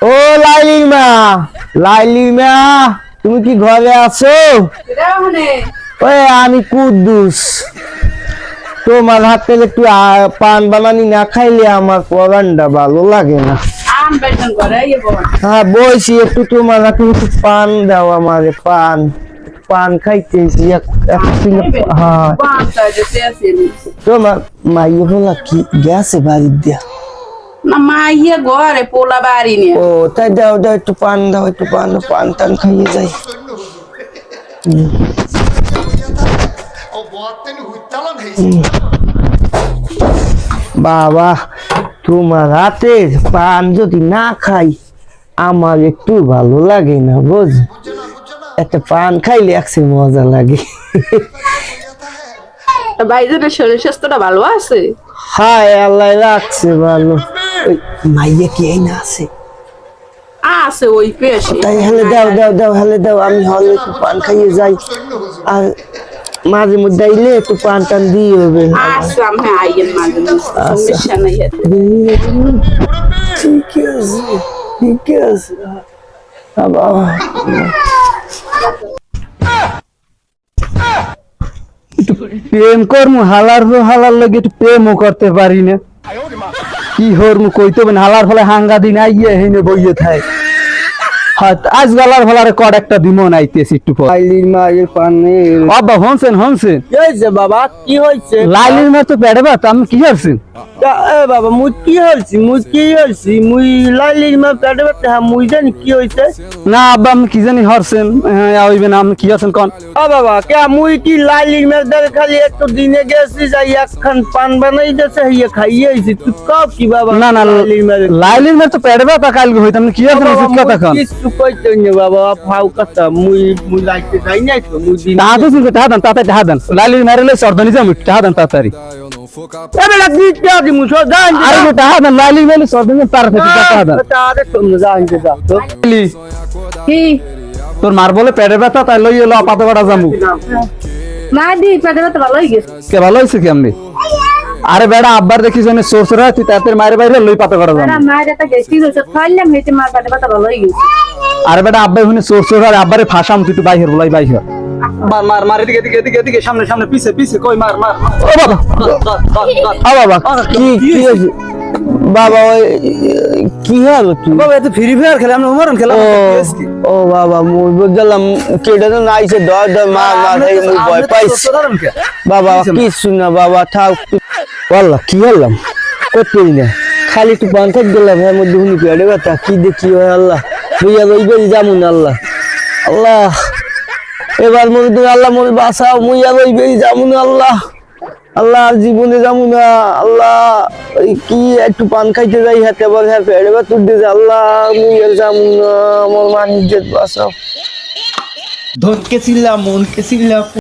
ও লাইলিমা, লাইলিমা তুমি কি ঘরে আছো? ওই আমি কুদ্দুস। তোমার হাত থেকে একটু পান বানানি না খাইলে আমার পরানটা ভালো লাগে না। হ্যাঁ বলছি একটু তোমার হাতে একটু পান দাও আমারে, পান পান খাইতেছি। হ্যাঁ তোমার মাইয়ে বলা কি গেছে বাড়ির দিয়া? না মাইয়া ঘরে পোলা বাড়ি নিয়ে। ও তাই দাও দাও একটু পান দাও, একটু পান পান টান খাইয়ে যাই। বাবা তোমার হাতের পান যদি না খাই আমার একটু ভালো লাগে না, বুঝ একটা পান খাইলে একসে মজা লাগে। ভাইজানের শরীর স্বাস্থ্যটা ভালো আছে? হায় আল্লাহ রাখছে ভালো। ওই মাইয়া কি এই না আছে? আছে ওই পেশে। তাই হেলে দাও দাও দাও হেলে দাও, আমি হলে একটু পান খাইয়ে যাই। আর মাঝে মধ্যে আইলে একটু পান টান দিয়ে হবে। আচ্ছা আমি আইয়েন মাঝে সমস্যা নাই এতে। ঠিক আছে ঠিক আছে। প্রেম করমু হালার হালার লাগে একটু প্রেমও করতে পারি না। কি হরমু কইতে হবে হালার ফলে হাঙ্গা দিন আইয়ে হেনে বইয়ে থাই। আজ গালার ফলারে কড একটা দিমো নাইতেছি একটু পর। লাইলির মায়ের পানে বাবা হনছেন হনছেন। কি হইছে বাবা কি হইছে? লাইলির মা তো পেড়ে বাত আমি কি করছেন? এ বাবা মুই কি হইছি মুই লাইলির মা পেড়ে বাত হ্যাঁ মুই জানি কি হইছে না। আব্বা আমি কি জানি হরছেন হইবে না, আমি কি আছেন কোন? ও বাবা কে মুই কি লাইলির মা দারে খালি একটু দিনে গেছি যাই একখান পান বানাই দেছে হিয়া খাইয়ে আইছি তুই কও কি বাবা? না না লাইলির মা তো পেড়ে বাত কাল হইতাম কি আছেন ওষুধ কথা কোন? কিছু কইতে নে বাবা ফাউ কথা মুই লাইতে যাই নাই তো মুই দিন তা তো শুনতে তাহাদান তাতে তাহাদান লাইলির মারলে সরদানি যাম তাহাদান তাড়াতাড়ি। এবে লাগি কি মুই সরদান আরে তো তাহাদান লাইলির মারলে সরদানি তাড়াতাড়ি তাহাদান তারে তুমি যাই যা তো কি তোর মার বলে পেটে ব্যথা তাই লই এলো পাতা বাড়া জামু না দি পেটে ব্যথা ভালো হয়ে গেছে। কে ভালো হইছে কি আমনি? আরে বেড়া আব্বার দেখিস জনে সোসরা তুই তাদের মায়ের বাইরে লই পাতা বাড়া জামু। না মায়ের একটা গেছি তো খাইলাম হেতে মার পেটে ব্যথা ভালো হয়ে গেছে। আরে বেটা আব্বাই হুনে সোসরা আর আব্বারে ফাঁসাম তুই বাইরে বলাই বাইরে মার মার মার এদিকে এদিকে এদিকে এদিকে সামনে সামনে পিছে পিছে কই মার মার। ও বাবা ও বাবা কি কি হইছে বাবা? ওই কি হলো তুই বাবা? এত ফ্রি ফায়ার খেলা আমরা মরন খেলা। ও বাবা মুই বুঝলাম কেডা তো নাইছে ধর ধর মার মার এই মুই ভয় পাইছি বাবা। কিছু না বাবা থাক। আল্লাহ কি হলাম কতই না খালি একটু পান থাক গেলাম এর মধ্যে হুনি পেড়ে ব্যথা কি দেখি হয় আল্লাহ লইয়া লইবেন যামুন আল্লাহ আল্লাহ এবার মনে আল্লাহ মনে বাঁচাও মুইয়া লইবেন যামুন আল্লাহ আল্লাহ আর জীবনে যাবো না আল্লাহ। ওই কি একটু পান খাইতে যাই হাতে বল হ্যাঁ পেড়ে বা তুলতে যা আল্লাহ মুই আর যাবো না আমার মান ইজ্জত বাঁচাও। ধরকে ছিলাম মনকে ছিলাম।